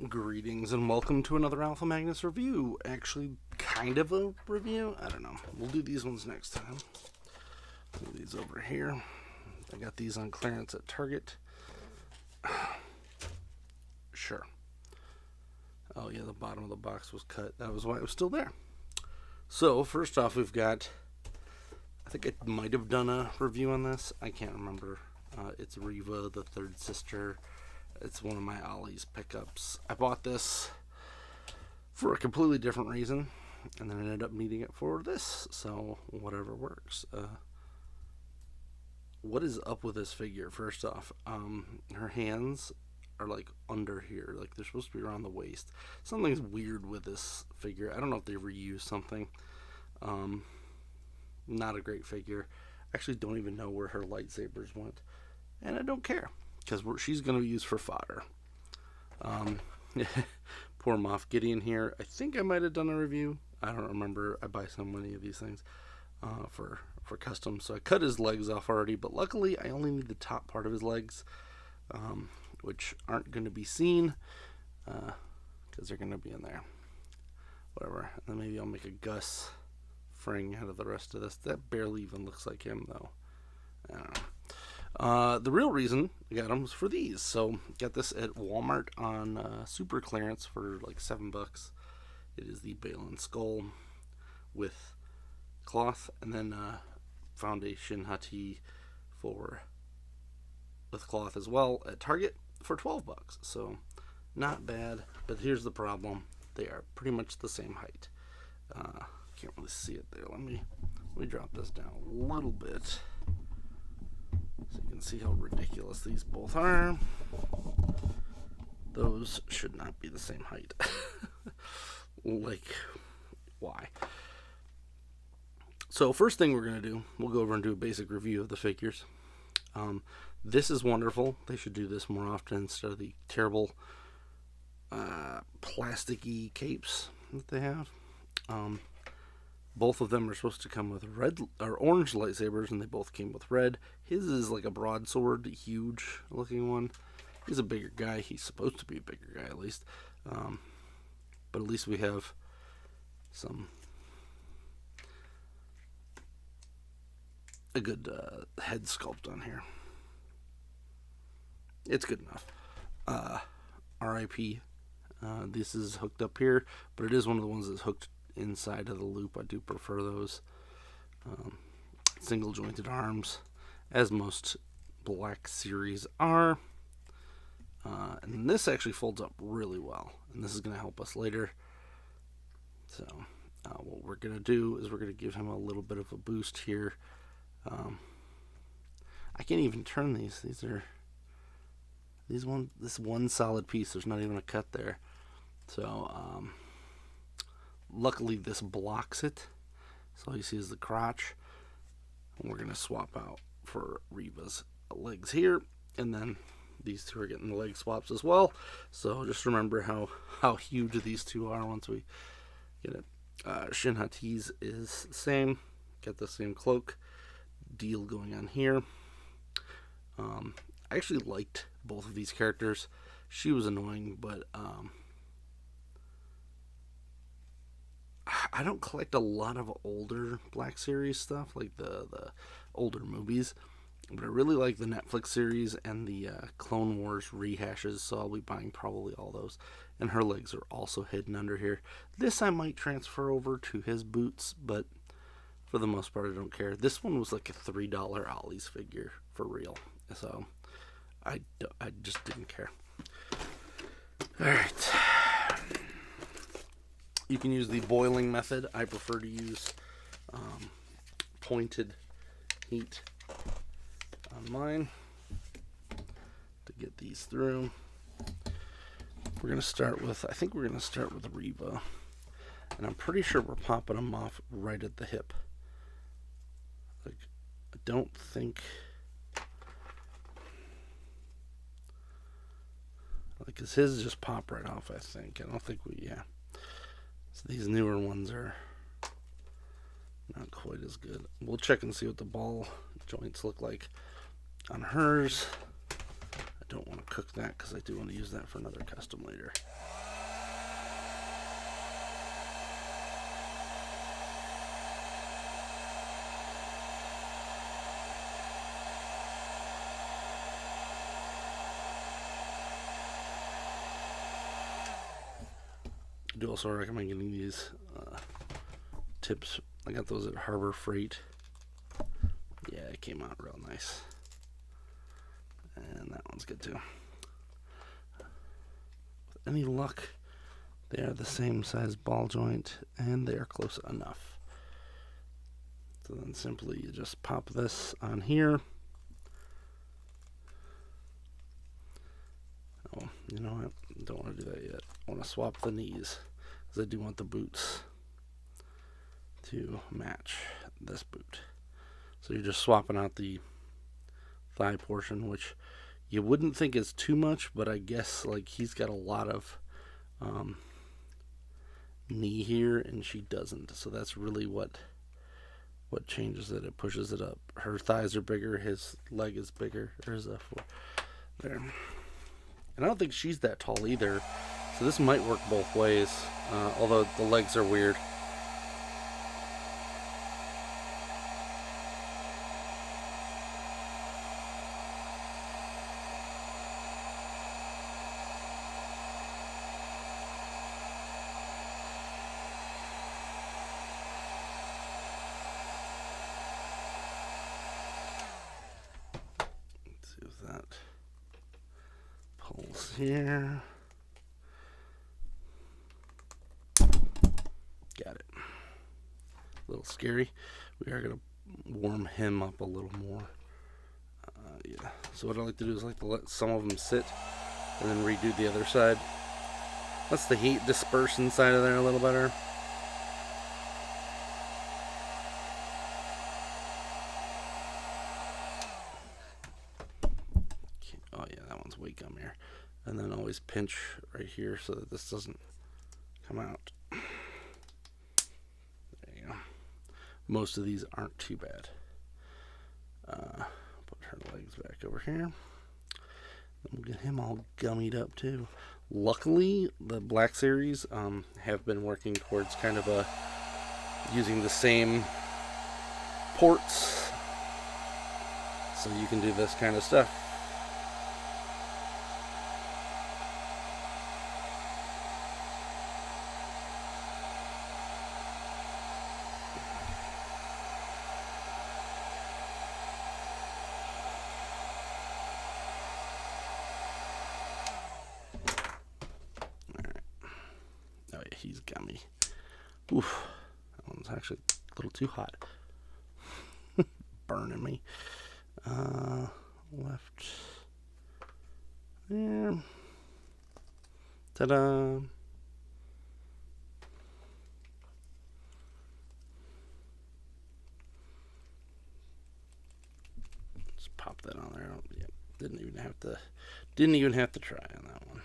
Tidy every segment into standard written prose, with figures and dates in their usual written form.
Greetings and welcome to another Alpha Magnus review. Actually, kind of a review. I don't know. We'll do these ones next time. Move these over here. I got these on clearance at Target. Sure. Oh yeah, the bottom of the box was cut. That was why it was still there. So, first off, we've got... I think I might have done a review on this. I can't remember. It's Reva, the third sister. It's one of my Ollie's pickups. I bought this for a completely different reason, and then I ended up needing it for this, so whatever works. What is up with this figure? First off, her hands are like under here, like they're supposed to be around the waist. Something's weird with this figure. I don't know if they reused something. Not a great figure. I actually don't even know where her lightsabers went, and I don't care, because she's going to be used for fodder. Poor Moff Gideon here. I think I might have done a review. I don't remember. I buy so many of these things for custom. So I cut his legs off already, but luckily I only need the top part of his legs, which aren't going to be seen because they're going to be in there. Whatever. And then maybe I'll make a Gus Fring out of the rest of this. That barely even looks like him, though. I don't know. The real reason I got them was for these. So got this at Walmart on super clearance for like $7. It is the Baylan Skoll with cloth, and then found a Shin Hati with cloth as well at Target for $12. So not bad, but here's the problem: they are pretty much the same height. Can't really see it there. Let me drop this down a little bit, so you can see how ridiculous these both are. Those should not be the same height. Like, why? So first thing we're going to do, we'll go over and do a basic review of the figures. This is wonderful. They should do this more often instead of the terrible plasticky capes that they have. Both of them are supposed to come with red or orange lightsabers, and they both came with red. His is like a broadsword, huge looking one. He's a bigger guy. He's supposed to be a bigger guy, at least. But at least we have a good head sculpt on here. It's good enough. R.I.P. This is hooked up here, but it is one of the ones that's hooked inside of the loop. I do prefer those. Single jointed arms, as most Black Series are. And this actually folds up really well, and this is going to help us later. So what we're going to do is we're going to give him a little bit of a boost here. I can't even turn these. This one solid piece. There's not even a cut there. So luckily this blocks it. So all you see is the crotch. And we're going to swap out for Reva's legs here, and then these two are getting the leg swaps as well. So just remember how huge these two are once we get it. Shin Hati's is the same. Got the same cloak deal going on here. I actually liked both of these characters. She was annoying, but I don't collect a lot of older Black Series stuff, like the older movies. But I really like the Netflix series and the Clone Wars rehashes, so I'll be buying probably all those. And her legs are also hidden under here. This I might transfer over to his boots, but for the most part I don't care. This one was like a $3 Ollie's figure, for real. So I just didn't care. Alright. You can use the boiling method. I prefer to use pointed heat on mine to get these through. We're going to start with, I think we're going to start with Reva. And I'm pretty sure we're popping them off right at the hip. Like, I don't think... Because his just pop right off, I think. I don't think yeah. So these newer ones are not quite as good. We'll check and see what the ball joints look like on hers. I don't want to cook that because I do want to use that for another custom later. I do also recommend getting these tips. I got those at Harbor Freight. Yeah, it came out real nice. And that one's good too. With any luck, they are the same size ball joint and they are close enough. So then simply you just pop this on here. Oh, you know what? Don't want to do that yet. I want to swap the knees because I do want the boots to match this boot. So you're just swapping out the thigh portion, which you wouldn't think is too much, but I guess like he's got a lot of knee here and she doesn't. So that's really what changes it. It pushes it up. Her thighs are bigger, his leg is bigger. There's a four there. And I don't think she's that tall either. So this might work both ways, although the legs are weird. Let's see if that pulls here. Got it. A little scary. We are going to warm him up a little more. Yeah. So what I like to do is I like to let some of them sit and then redo the other side. Lets the heat disperse inside of there a little better. Oh yeah, that one's way gummier. And then always pinch right here so that this doesn't come out. There you go. Most of these aren't too bad. Put her legs back over here. And we'll get him all gummied up too. Luckily, the Black Series have been working towards kind of using the same ports, so you can do this kind of stuff. Oh yeah, he's gummy. Oof, that one's actually a little too hot. Burning me. Left. There. Ta-da. Just pop that on there. Yeah, didn't even have to try on that one.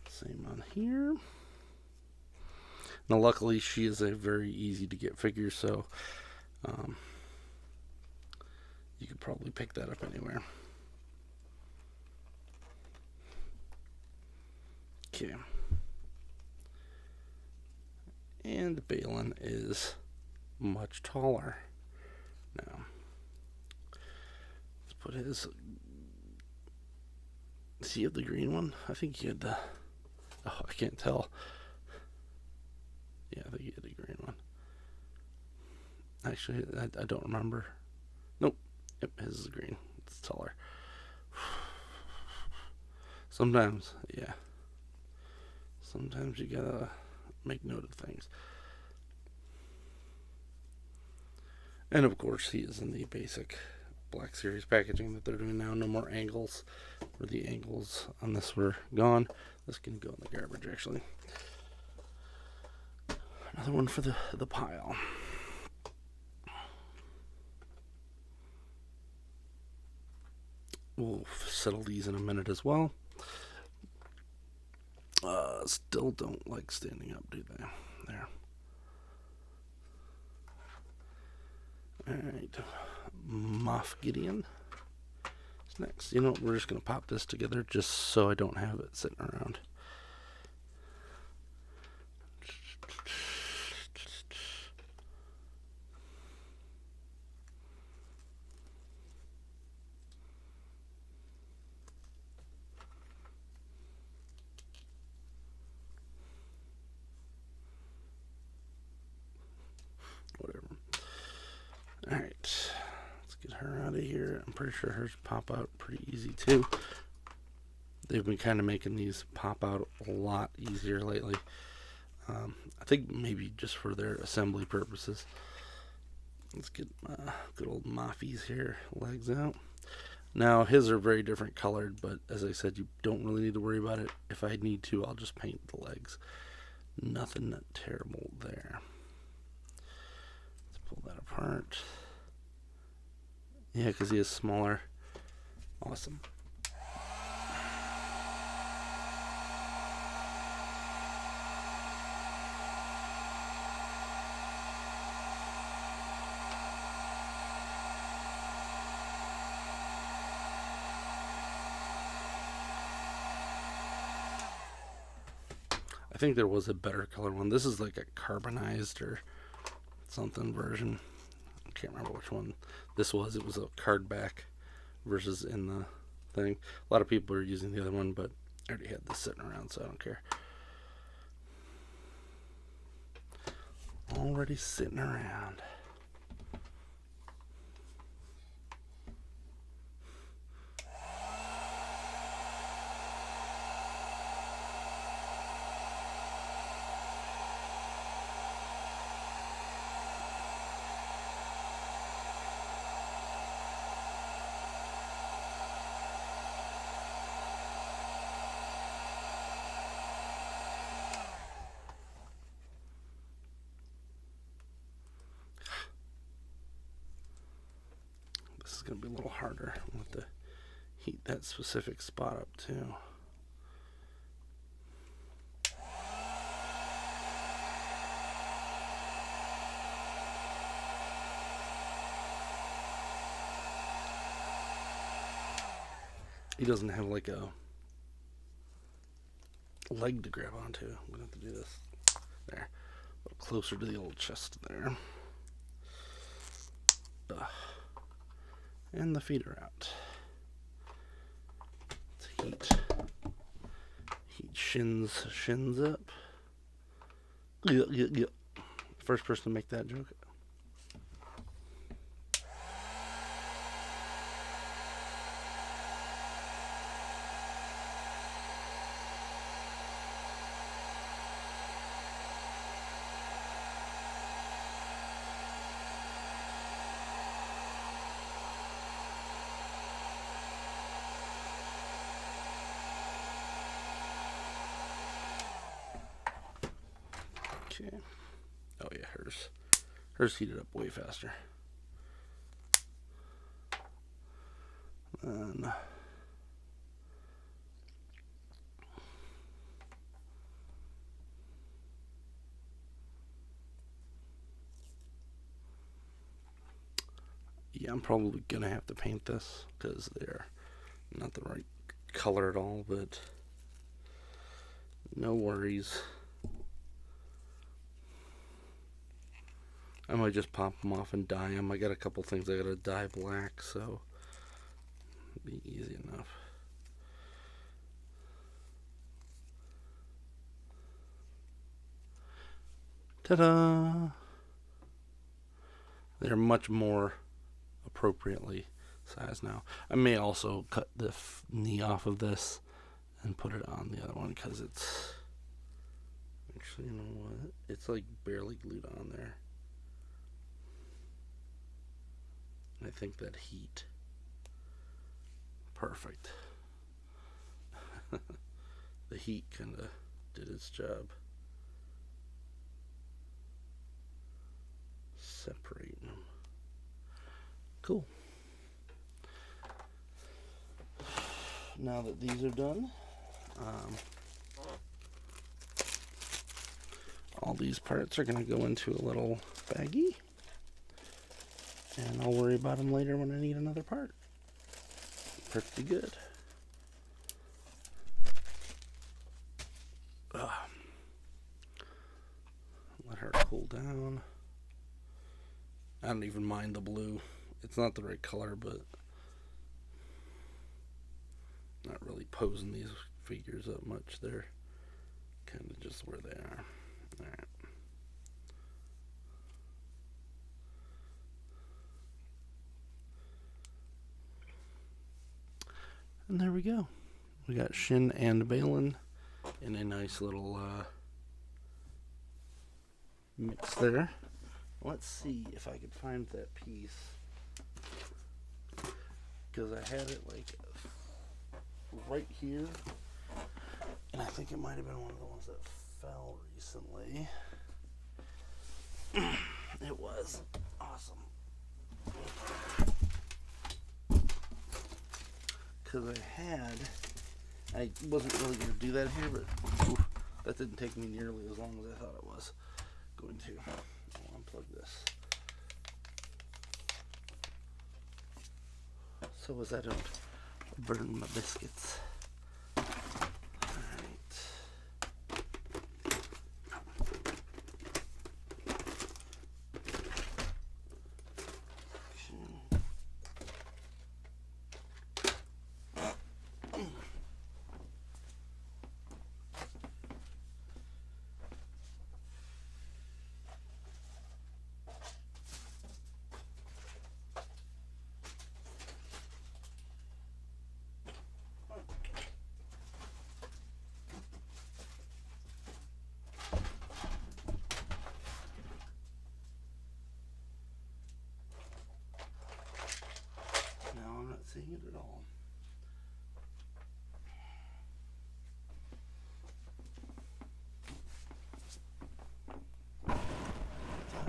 Same on here. Now, luckily, she is a very easy to get figure, so you could probably pick that up anywhere. Okay. And Baylan is much taller now. Let's put his. Does he have the green one? I think he had the. Oh, I can't tell. Yeah, I think he had the green one. Actually, I don't remember. Nope. Yep, his is green. It's taller. Sometimes, yeah. Sometimes you gotta make note of things. And of course, he is in the basic Black Series packaging that they're doing now. No more angles, where the angles on this were gone. This can go in the garbage, actually. Another one for the pile. We'll settle these in a minute as well. Still don't like standing up, do they? There. Alright. Moff Gideon. Next, you know what, we're just going to pop this together just so I don't have it sitting around. Whatever. Alright, let's get her out of here. I'm pretty sure hers pop out pretty easy too. They've been kind of making these pop out a lot easier lately. I think maybe just for their assembly purposes. Let's get my good old Maffies here, legs out. Now, his are very different colored, but as I said, you don't really need to worry about it. If I need to, I'll just paint the legs. Nothing terrible there. Let's pull that apart. Yeah, because he is smaller. Awesome. I think there was a better color one. This is like a carbonized or something version. I can't remember which one this was. It was a card back versus in the thing. A lot of people are using the other one, but I already had this sitting around, so I don't care. Already sitting around. This is going to be a little harder. I'll have to heat that specific spot up too. He doesn't have like a leg to grab onto. I'm going to have to do this. There. A little closer to the old chest there. And the feet are out. Let's heat shins up. Yeah. First person to make that joke. Okay. Oh yeah, hers heated up way faster. And yeah, I'm probably gonna have to paint this because they're not the right color at all, but no worries. I might just pop them off and dye them. I got a couple things I gotta dye black, so it'll be easy enough. Ta-da! They're much more appropriately sized now. I may also cut the knee off of this and put it on the other one because it's actually, you know what? It's like barely glued on there. I think that heat. Perfect. The heat kind of did its job. Separating them. Cool. Now that these are done, all these parts are going to go into a little baggie. And I'll worry about them later when I need another part. pretty good. Let her cool down. I don't even mind the blue. It's not the right color, but not really posing these figures up much. They're kind of just where they are. Alright. And there we go. We got Shin and Baylan in a nice little mix there. Let's see if I can find that piece, because I had it like right here, and I think it might have been one of the ones that fell recently. It was awesome, because I wasn't really going to do that here, but oof, that didn't take me nearly as long as I thought it was going to. I'll unplug this so as I don't burn my biscuits. Seeing it at all.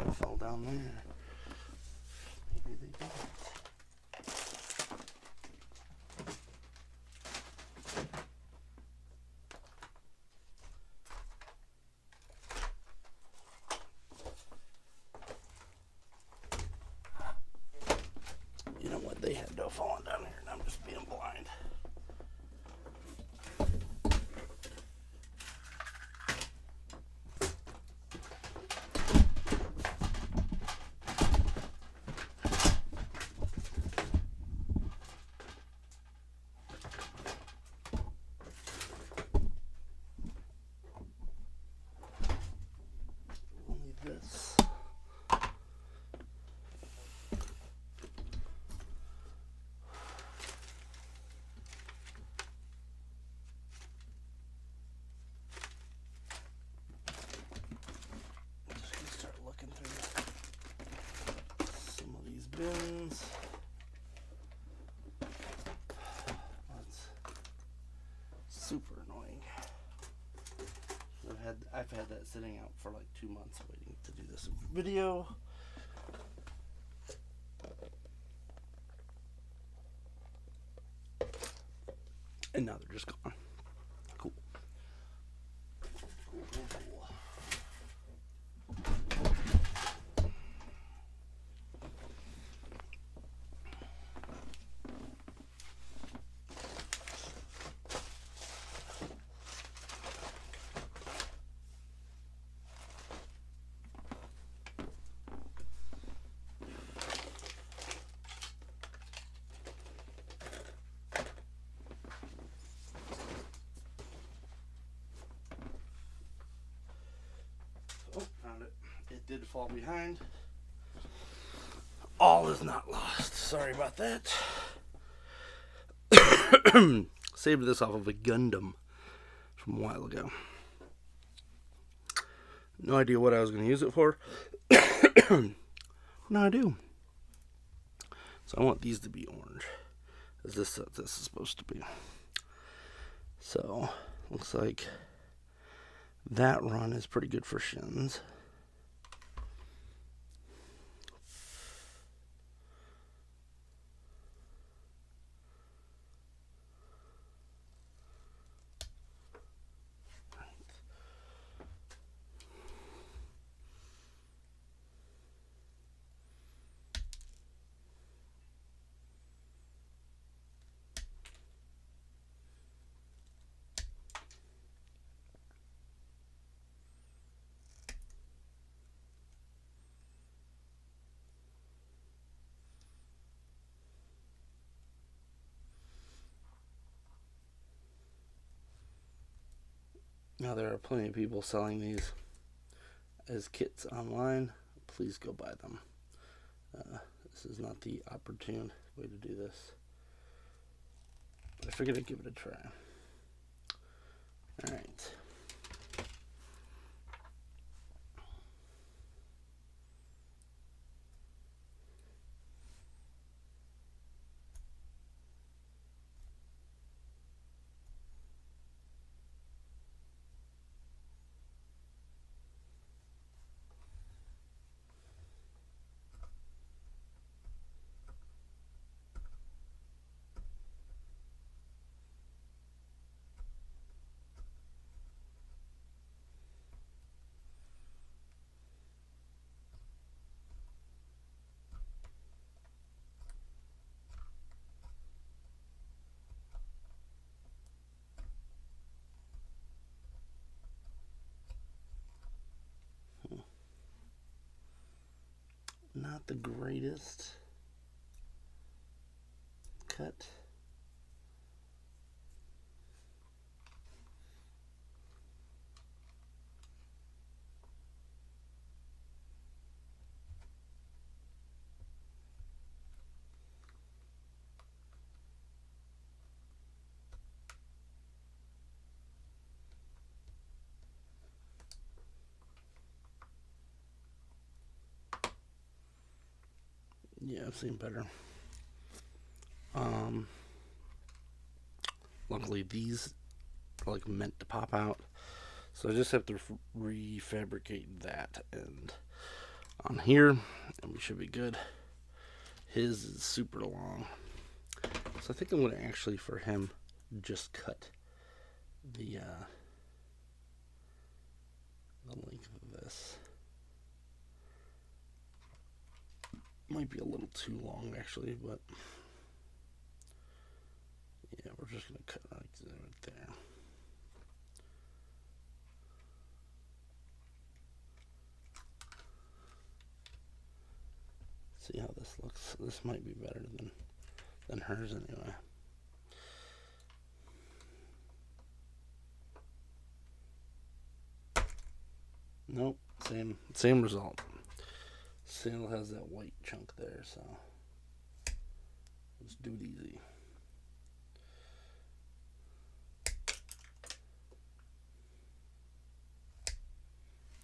It fell down there. Maybe they didn't. You know what? They had to have fallen down here, and I'm just being blind. We'll need this. Bins. That's super annoying. I've had that sitting out for like 2 months waiting to do this video. And now they're just gone. Cool. Cool. Oh, found it. It did fall behind. All is not lost. Sorry about that. Saved this off of a Gundam from a while ago. No idea what I was going to use it for. Now I do. So I want these to be orange, as this is supposed to be. So looks like that run is pretty good for Shins. Now, there are plenty of people selling these as kits online. Please go buy them. This is not the opportune way to do this. But I figured I'd give it a try. Alright. Not the greatest cut. Yeah, I've seen better. Luckily these are like meant to pop out, so I just have to refabricate that and on here, and we should be good. His is super long, so I think I'm going to actually, for him, just cut the length of this. Might be a little too long actually, but yeah, we're just gonna cut right there. See how this looks. This might be better than hers anyway. Nope, same result. Still has that white chunk there, so let's do it easy.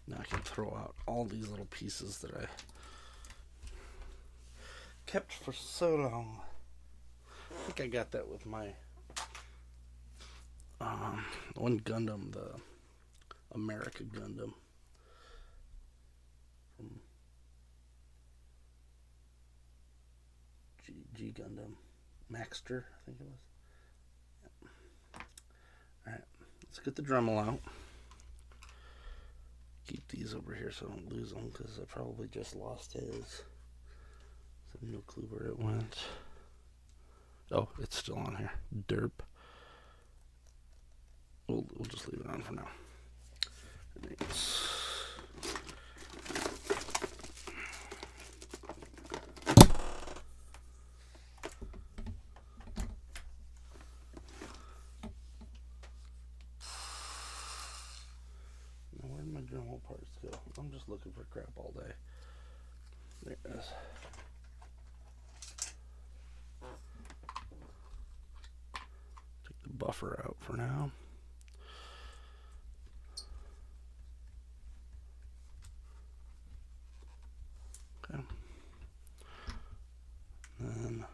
Now I can throw out all these little pieces that I kept for so long. I think I got that with my one Gundam, the America Gundam from G Gundam Maxter, I think it was. Yep. Alright, let's get the Dremel out. Keep these over here so I don't lose them, because I probably just lost his. So no clue where it went. Oh, it's still on here. Derp. We'll just leave it on for now. Now where did my Dremel parts go? I'm just looking for crap all day. There it is. Take the buffer out for now. Okay. Then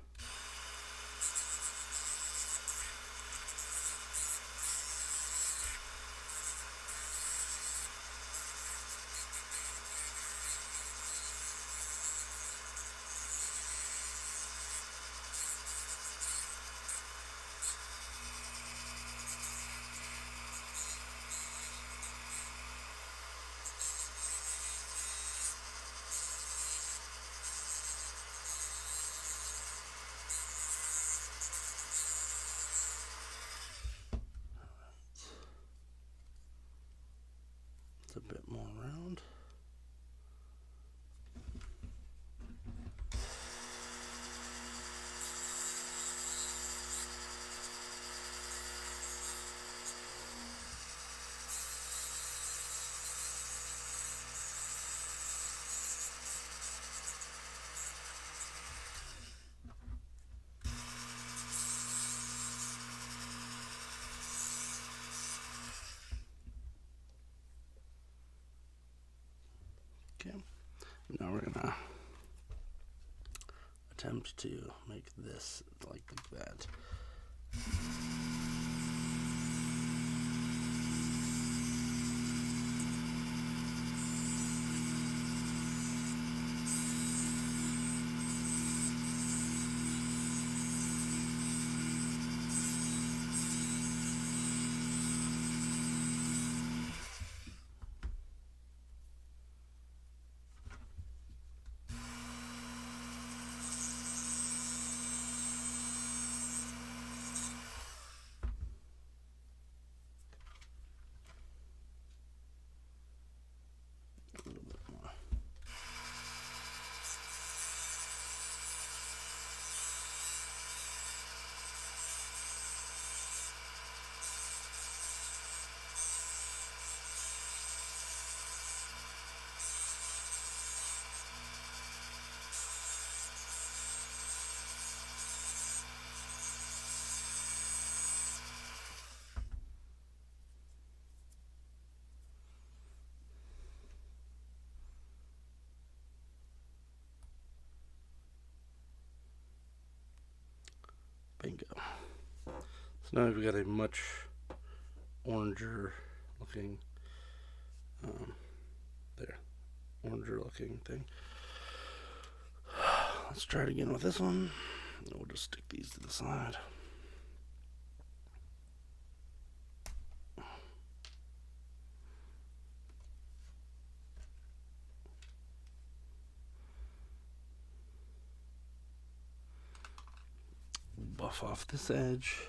it's a bit more round. Okay, now we're gonna attempt to make this like that. A little bit more. Bingo. So now we've got a much oranger looking, oranger looking thing. Let's try it again with this one. We'll just stick these to the side. Buff off this edge.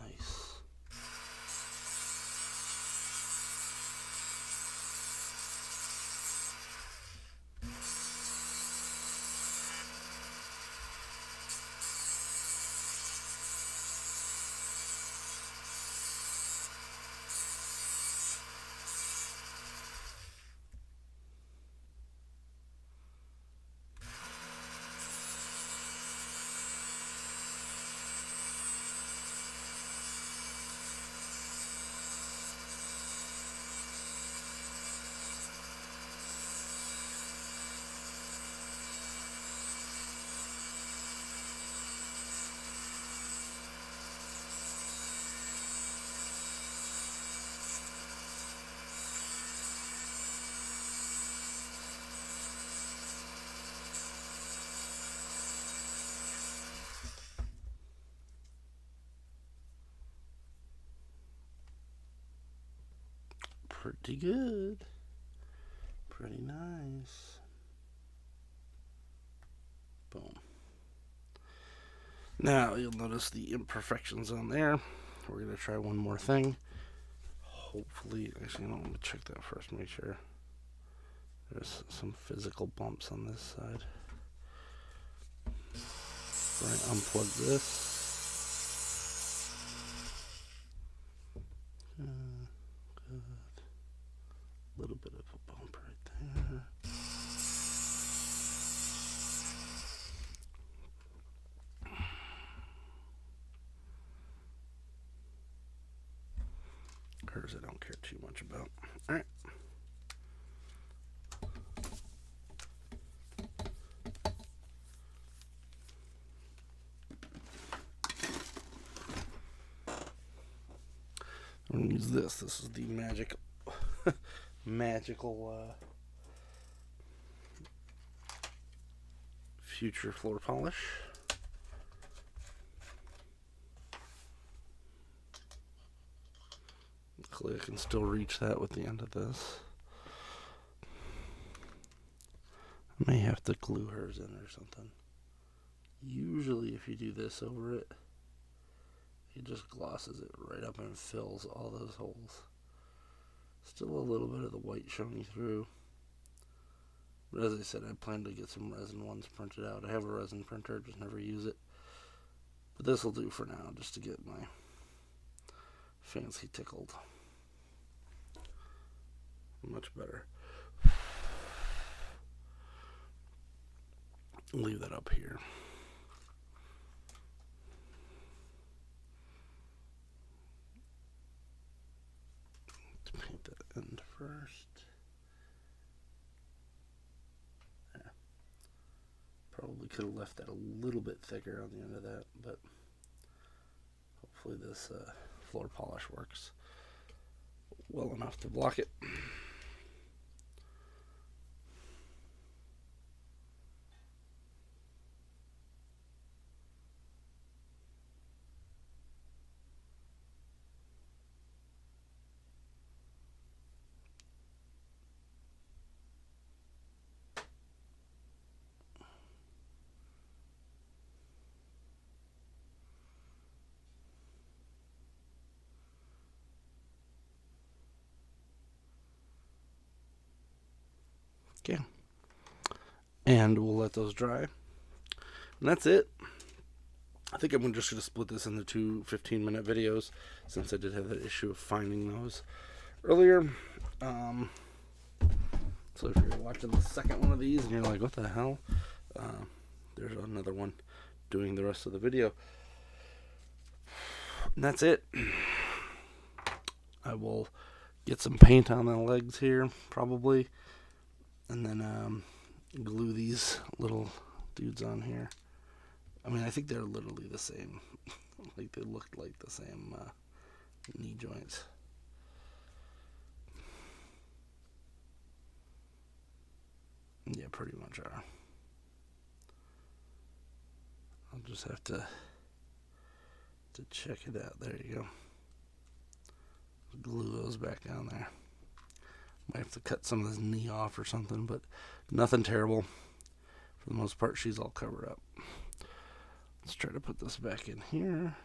Nice. Pretty good. Pretty nice. Boom. Now you'll notice the imperfections on there. We're going to try one more thing. Hopefully, actually, I'm going to check that first, make sure there's some physical bumps on this side. Right, unplug this. Good. A little bit of a bump right there. Hers I don't care too much about. Alright. I'm going to use this. This is the magical future floor polish. Luckily I can still reach that with the end of this. I may have to glue hers in or something. Usually if you do this over it, it just glosses it right up and fills all those holes. Still a little bit of the white showing through. But as I said, I plan to get some resin ones printed out. I have a resin printer, just never use it. But this will do for now, just to get my fancy tickled. Much better. Leave that up here. Let's paint that end first. Yeah. Probably could have left that a little bit thicker on the end of that, but hopefully this floor polish works well enough to block it. Okay. And we'll let those dry. And that's it. I think I'm just going to split this into two 15-minute videos, since I did have that issue of finding those earlier. So if you're watching the second one of these and you're like, what the hell? There's another one doing the rest of the video. And that's it. I will get some paint on the legs here, probably. And then glue these little dudes on here. I mean, I think they're literally the same. Like, they looked like the same knee joints. Yeah, pretty much are. I'll just have to check it out. There you go. Glue those back down there. Might have to cut some of this knee off or something, but nothing terrible. For the most part, she's all covered up. Let's try to put this back in here.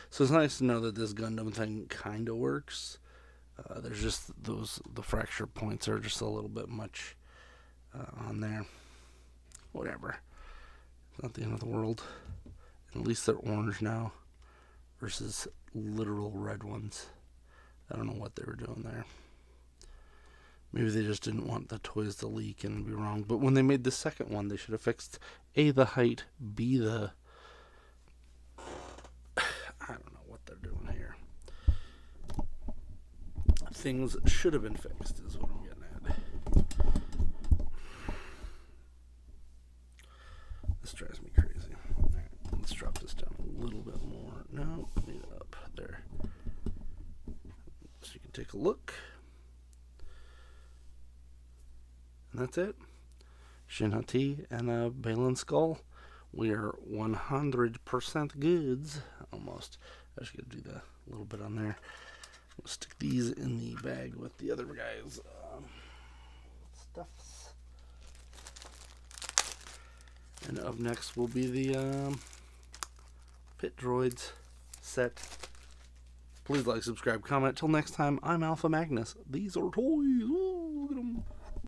So it's nice to know that this Gundam thing kind of works. There's just the fracture points are just a little bit much on there. Whatever. Not the end of the world. At least they're orange now versus literal red ones. I don't know what they were doing there. Maybe they just didn't want the toys to leak and be wrong. But when they made the second one, they should have fixed A, the height, B, the... I don't know what they're doing here. Things should have been fixed, is what I'm getting at. This drives me crazy. Alright, let's drop this down a little bit more. No, need it up there. So you can take a look. And that's it. Shin, Hati, and Baylan Skoll. We are 100% goods. Almost. I just gotta do the little bit on there. We'll stick these in the bag with the other guys' stuffs. And up next will be the Pit Droids set. Please like, subscribe, comment. Till next time, I'm Alpha Magnus. These are toys. Ooh, look at them.